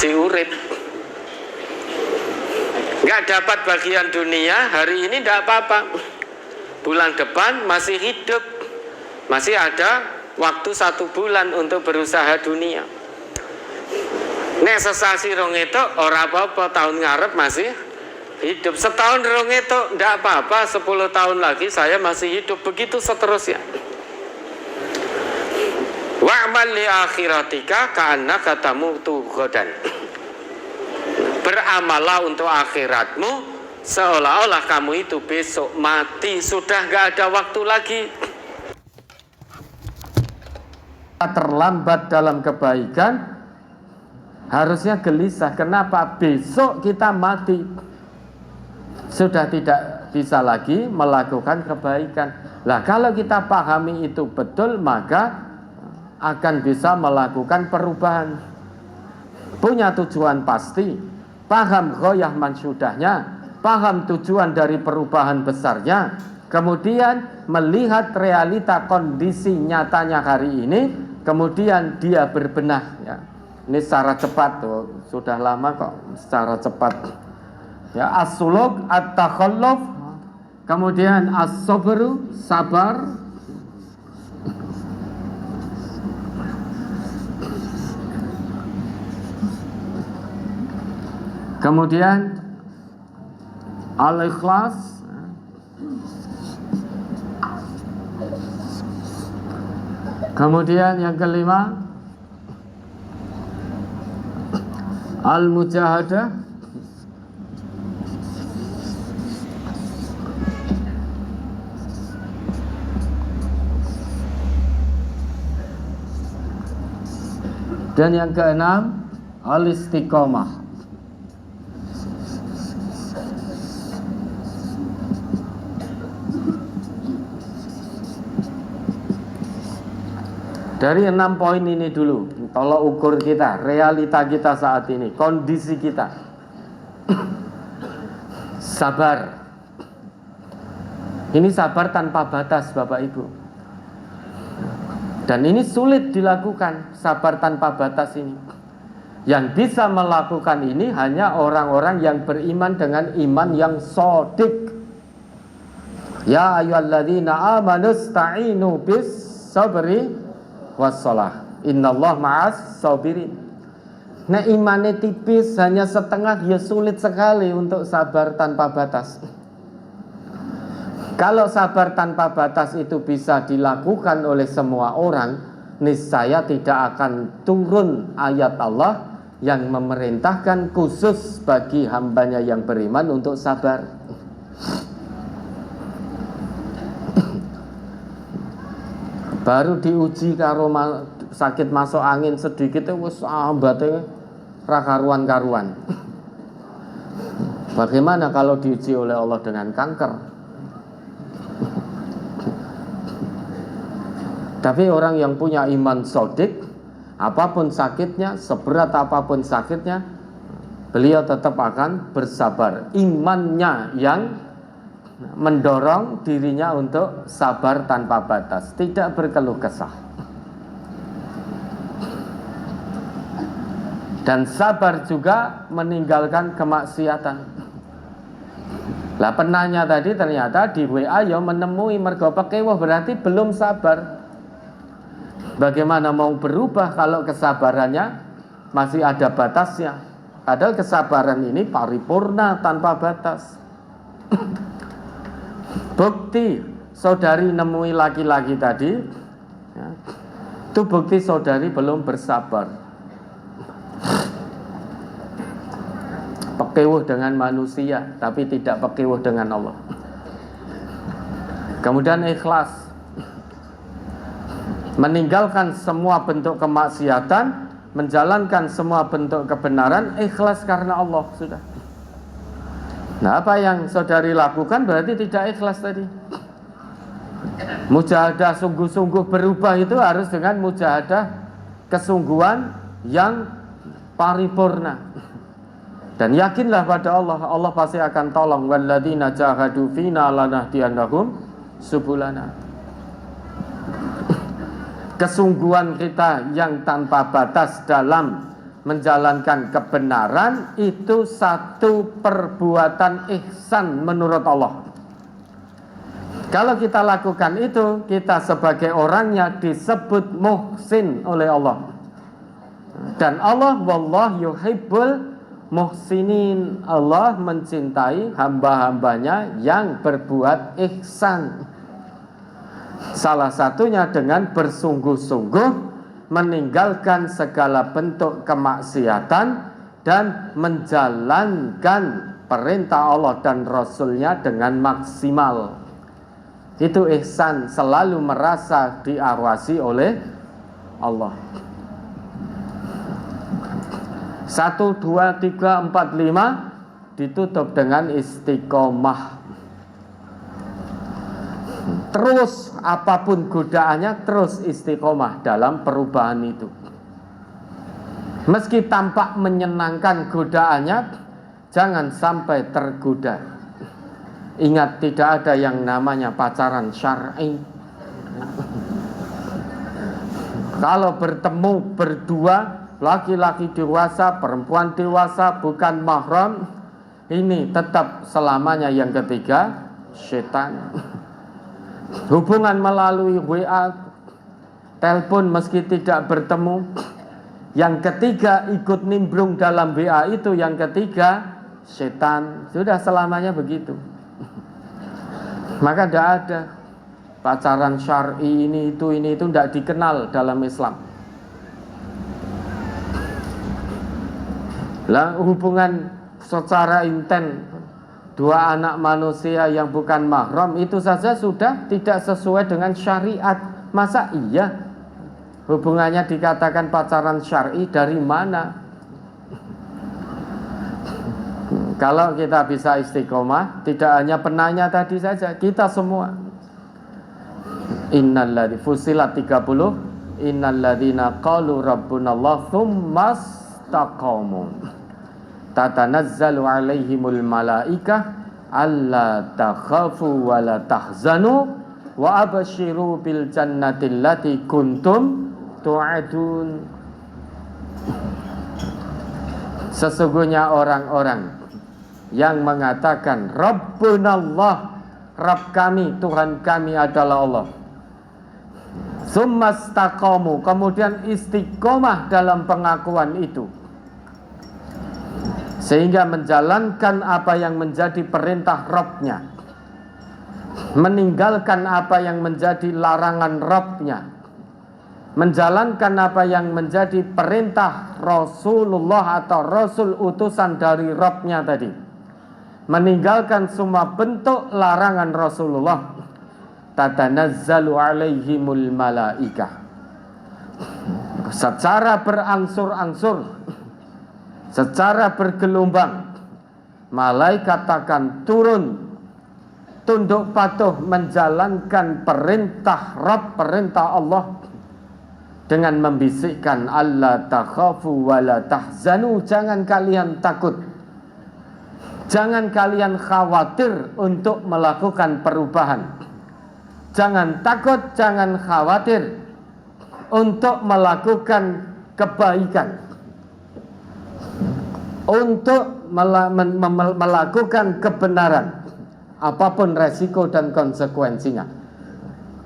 masih urip. Nggak dapat bagian dunia hari ini tidak apa-apa, bulan depan masih hidup, masih ada waktu 1 bulan untuk berusaha dunia. Nek sesasi rong itu ora apa-apa, tahun ngarep masih hidup. Setahun rong itu tidak apa-apa, 10 tahun lagi saya masih hidup. Begitu seterusnya. Wa'mal li akhiratika ka'annaka tamutu ghadan. Beramalah untuk akhiratmu seolah-olah kamu itu besok mati, sudah gak ada waktu lagi. Terlambat dalam kebaikan, harusnya gelisah. Kenapa besok kita mati? Sudah tidak bisa lagi melakukan kebaikan. Lah kalau kita pahami itu betul, maka akan bisa melakukan perubahan. Punya tujuan pasti, paham ghoyah mansudahnya, paham tujuan dari perubahan besarnya, kemudian melihat realita kondisi nyatanya hari ini, kemudian dia berbenah ya. Ini secara cepat tuh, sudah lama kok secara cepat ya. As-suluk, at-takhalluf, kemudian as-sabru, sabar, kemudian al-ikhlas, kemudian yang kelima al-mujahadah, dan yang keenam al-istiqomah. Dari 6 poin ini dulu, tolak ukur kita, realita kita saat ini, kondisi kita. Sabar. Ini sabar tanpa batas, Bapak Ibu. Dan ini sulit dilakukan, sabar tanpa batas ini. Yang bisa melakukan ini hanya orang-orang yang beriman dengan iman yang shadiq. Ya ayyuhalladzina amanu sta'inu bis sabri wassalah, innallah ma'as sabirin. Nah imannya tipis, hanya setengah, ya sulit sekali untuk sabar tanpa batas. Kalau sabar tanpa batas itu bisa dilakukan oleh semua orang, niscaya tidak akan turun ayat Allah yang memerintahkan khusus bagi hambanya yang beriman untuk sabar. Baru diuji karo sakit masuk angin sedikit wis ambate ra karuan-karuan. Bagaimana kalau diuji oleh Allah dengan kanker? Tapi orang yang punya iman shadiq, apapun sakitnya, seberat apapun sakitnya, beliau tetap akan bersabar. Imannya yang mendorong dirinya untuk sabar tanpa batas, tidak berkeluh kesah. Dan sabar juga meninggalkan kemaksiatan. Lah penanya tadi ternyata di WA ya menemui mergo pekewuh, berarti belum sabar. Bagaimana mau berubah kalau kesabarannya masih ada batasnya? Padahal kesabaran ini paripurna tanpa batas. Bukti saudari nemui laki-laki tadi ya, itu bukti saudari belum bersabar. Pekewuh dengan manusia tapi tidak pekewuh dengan Allah. Kemudian ikhlas, meninggalkan semua bentuk kemaksiatan, menjalankan semua bentuk kebenaran, ikhlas karena Allah sudah. Nah apa yang saudari lakukan berarti tidak ikhlas tadi. Mujahadah sungguh-sungguh berubah itu harus dengan mujahadah kesungguhan yang paripurna. Dan yakinlah pada Allah, Allah pasti akan tolong. Walladzina jahadu fina lanahdiyannahum subulana. Kesungguhan kita yang tanpa batas dalam menjalankan kebenaran itu satu perbuatan ihsan menurut Allah. Kalau kita lakukan itu, kita sebagai orangnya disebut muhsin oleh Allah. Dan Allah wallahu yuhibbul muhsinin. Allah mencintai hamba-hambanya yang berbuat ihsan. Salah satunya dengan bersungguh-sungguh meninggalkan segala bentuk kemaksiatan dan menjalankan perintah Allah dan Rasulnya dengan maksimal. Itu ihsan, selalu merasa diawasi oleh Allah. 1, 2, 3, 4, 5 ditutup dengan istiqomah. Terus apapun godaannya, terus istiqomah dalam perubahan itu. Meski tampak menyenangkan godaannya, jangan sampai tergoda. Ingat, tidak ada yang namanya pacaran syar'i. Kalau bertemu berdua, laki-laki dewasa, perempuan dewasa, bukan mahram, ini tetap selamanya yang ketiga, setan. Hubungan melalui WA, telepon meski tidak bertemu, yang ketiga ikut nimbrung dalam WA itu, yang ketiga setan. Sudah selamanya begitu. Maka tidak ada pacaran syar'i ini itu tidak dikenal dalam Islam. Lah, hubungan secara intens dua anak manusia yang bukan mahram itu saja sudah tidak sesuai dengan syariat. Masa iya hubungannya dikatakan pacaran syar'i? Dari mana? Kalau kita bisa istiqomah, tidak hanya penanya tadi saja, kita semua. Innalladzi Fussilat 30, innalladzina qalu rabbunallah tsummastaqamu tatanazzalu alaihimul malaikah alla takhafu wa la tahzanu wa abshiru bil jannati allati kuntum tu'adun. Sesungguhnya orang-orang yang mengatakan Rabbunallah, Rabb kami, Tuhan kami adalah Allah, Summastaqamu, kemudian istiqomah dalam pengakuan itu, sehingga menjalankan apa yang menjadi perintah Rabb-nya, meninggalkan apa yang menjadi larangan Rabb-nya, menjalankan apa yang menjadi perintah Rasulullah atau Rasul utusan dari Rabb-nya tadi, meninggalkan semua bentuk larangan Rasulullah. Tatanazzalu alaihimul malaikah, secara berangsur-angsur, secara bergelombang, malaikat akan turun tunduk patuh menjalankan perintah Rabb, perintah Allah, dengan membisikkan alla takhafu wa la tahzanu, jangan kalian takut, jangan kalian khawatir untuk melakukan perubahan. Jangan takut, jangan khawatir untuk melakukan kebaikan, untuk melakukan kebenaran, apapun resiko dan konsekuensinya.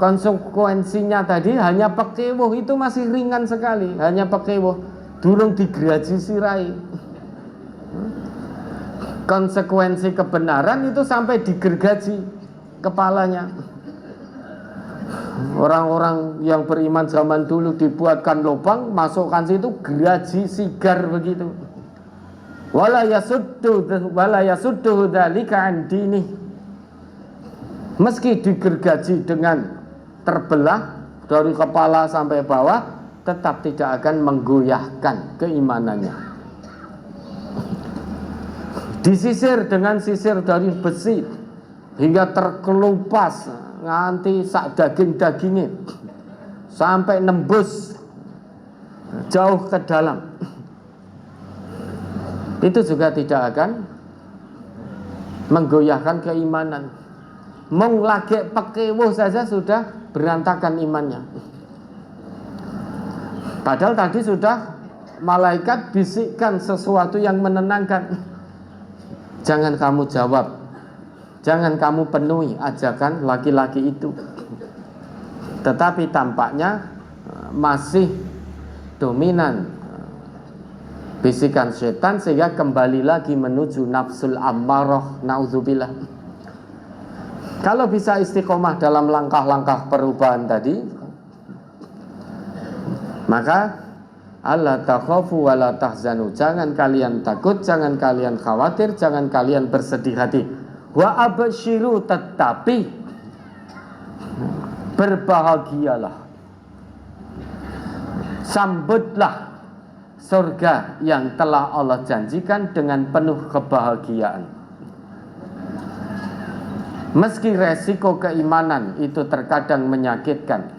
Konsekuensinya tadi hanya pekewuh, itu masih ringan sekali, hanya pekewuh, durung digraji sirai. Konsekuensi kebenaran itu sampai digergaji kepalanya. Orang-orang yang beriman zaman dulu dibuatkan lubang, masukkan situ, geraji sigar begitu. Wala yasuddu dzalika an dinih. Meski digergaji dengan terbelah dari kepala sampai bawah, tetap tidak akan menggoyahkan keimanannya. Disisir dengan sisir dari besi hingga terkelupas nganti sak daging-dagingnya, sampai nembus jauh ke dalam, itu juga tidak akan menggoyahkan keimanan. Mung lagi pekewuh saja sudah berantakan imannya. Padahal tadi sudah malaikat bisikkan sesuatu yang menenangkan. Jangan kamu jawab, jangan kamu penuhi ajakan laki-laki itu. Tetapi tampaknya masih dominan bisikan setan, sehingga kembali lagi menuju nafsul ammarah, naudzubillah. Kalau bisa istiqomah dalam langkah-langkah perubahan tadi, maka alla takhafu wa la tahzanu, jangan kalian takut, jangan kalian khawatir, jangan kalian bersedih hati. Wa absyiru, tetapi berbahagialah, sambutlah surga yang telah Allah janjikan dengan penuh kebahagiaan. Meski resiko keimanan itu terkadang menyakitkan,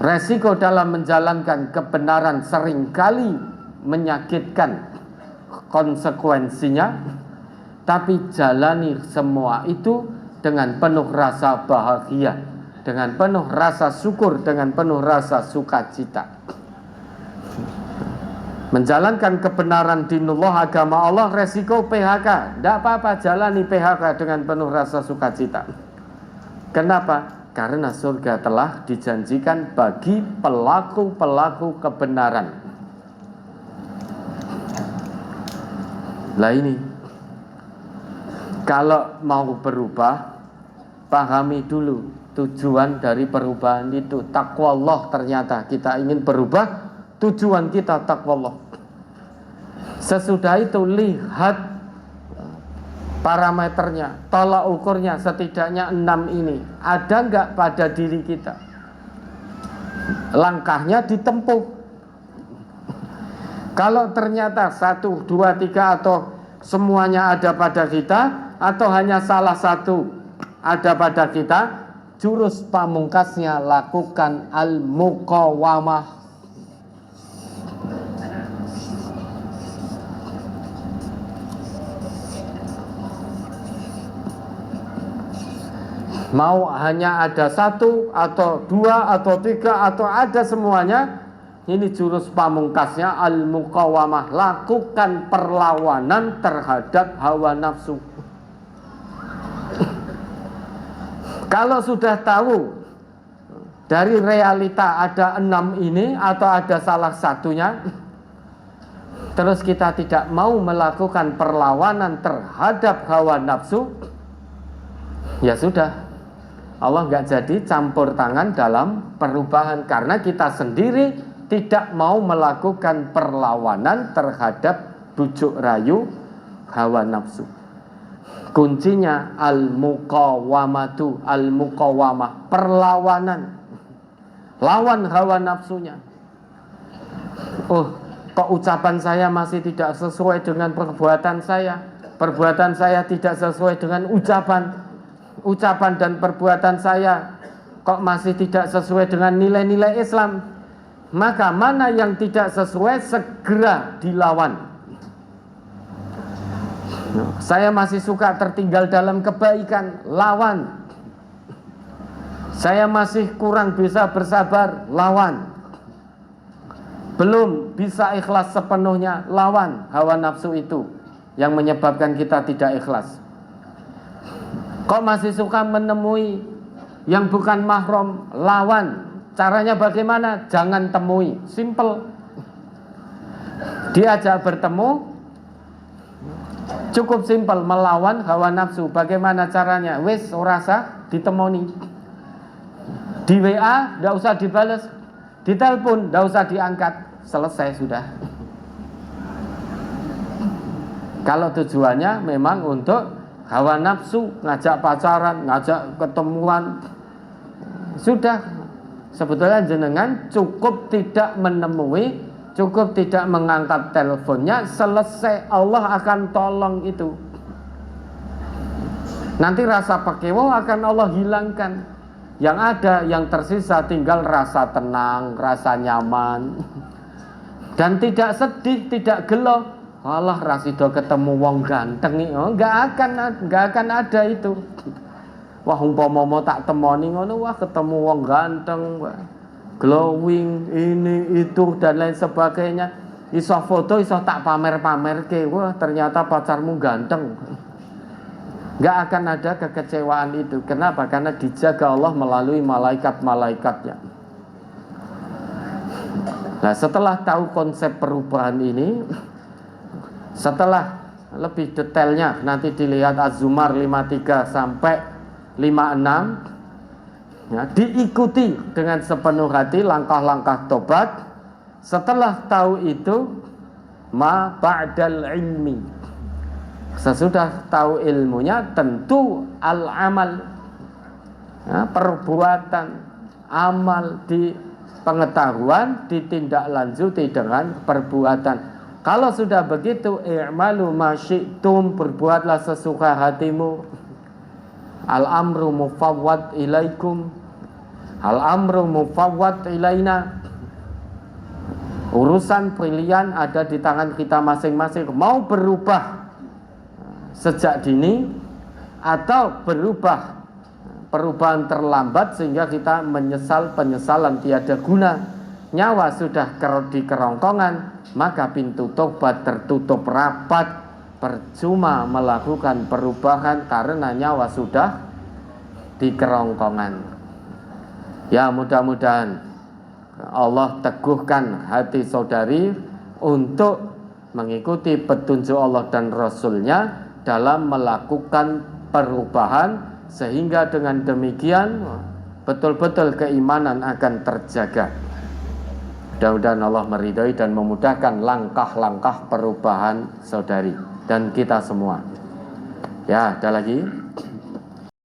resiko dalam menjalankan kebenaran seringkali menyakitkan konsekuensinya, tapi jalani semua itu dengan penuh rasa bahagia, dengan penuh rasa syukur, dengan penuh rasa sukacita. Menjalankan kebenaran dinullah, agama Allah, resiko PHK, tidak apa-apa, jalani PHK dengan penuh rasa sukacita. Kenapa? Karena surga telah dijanjikan bagi pelaku-pelaku kebenaran. Lah ini, kalau mau berubah, pahami dulu tujuan dari perubahan itu. Takwa Allah, ternyata kita ingin berubah, tujuan kita takwa Allah. Sesudah itu lihat parameternya, tolak ukurnya, setidaknya 6 ini ada nggak pada diri kita. Langkahnya ditempuh. Kalau ternyata 1, 2, 3 atau semuanya ada pada kita, atau hanya salah satu ada pada kita, jurus pamungkasnya lakukan al-muqawamah. Mau hanya ada 1 atau 2 atau 3 atau ada semuanya, ini jurus pamungkasnya al-muqawamah, lakukan perlawanan terhadap hawa nafsu. Kalau sudah tahu dari realita ada 6 ini atau ada salah satunya, terus kita tidak mau melakukan perlawanan terhadap hawa nafsu, ya sudah, Allah nggak jadi campur tangan dalam perubahan, karena kita sendiri tidak mau melakukan perlawanan terhadap bujuk rayu hawa nafsu. Kuncinya al-muqawamatu, al-muqawamah, perlawanan, lawan hawa nafsunya. Oh, kok ucapan saya masih tidak sesuai dengan perbuatan saya tidak sesuai dengan ucapan dan perbuatan saya kok masih tidak sesuai dengan nilai-nilai Islam. Maka mana yang tidak sesuai segera dilawan. Saya masih suka tertinggal dalam kebaikan, lawan. Saya masih kurang bisa bersabar, lawan. Belum bisa ikhlas sepenuhnya, lawan hawa nafsu itu yang menyebabkan kita tidak ikhlas. Kok masih suka menemui yang bukan mahram, lawan. Caranya bagaimana? Jangan temui, simple. Diajak bertemu, cukup simple, melawan hawa nafsu. Bagaimana caranya? Wis ora usah ditemoni. Di WA enggak usah dibales, di telepon enggak usah diangkat, selesai sudah. Kalau tujuannya memang untuk hawa nafsu, ngajak pacaran, ngajak ketemuan, sudah. Sebetulnya jenengan cukup tidak menemui, cukup tidak mengangkat teleponnya, selesai, Allah akan tolong itu. Nanti rasa pakewo akan Allah hilangkan. Yang ada, yang tersisa tinggal rasa tenang, rasa nyaman, dan tidak sedih, tidak gelo. Allah rasido ketemu wong ganteng nih, oh, nggak akan ada itu. Wah umpama tak temoni ngono, wah ketemu wong ganteng, glowing ini itu dan lain sebagainya, iso foto iso tak pamer-pamer ke, wah ternyata pacarmu ganteng. Nggak akan ada kekecewaan itu. Kenapa? Karena dijaga Allah melalui malaikat-malaikatnya. Nah, setelah tahu konsep perubahan ini, setelah lebih detailnya nanti dilihat Az-Zumar 53 sampai 56, ya, diikuti dengan sepenuh hati langkah-langkah tobat. Setelah tahu itu, ma ba'dal ilmi, sesudah tahu ilmunya tentu al-amal, ya, perbuatan, amal di pengetahuan ditindaklanjuti dengan perbuatan. Kalau sudah begitu, i'malu ma syi'tum, berbuatlah sesuka hatimu. Al-amru mufawwad ilaikum, al-amru mufawwad ilaina. Urusan pilihan ada di tangan kita masing-masing. Mau berubah sejak dini atau berubah perubahan terlambat sehingga kita menyesal penyesalan tiada guna. Nyawa sudah di kerongkongan, maka pintu tobat tertutup rapat. Percuma melakukan perubahan karena nyawa sudah di kerongkongan. Ya, mudah-mudahan Allah teguhkan hati saudari untuk mengikuti petunjuk Allah dan Rasulnya dalam melakukan perubahan, sehingga dengan demikian betul-betul keimanan akan terjaga. Mudah-mudahan Allah meridhai dan memudahkan langkah-langkah perubahan saudari dan kita semua. Ya, ada lagi?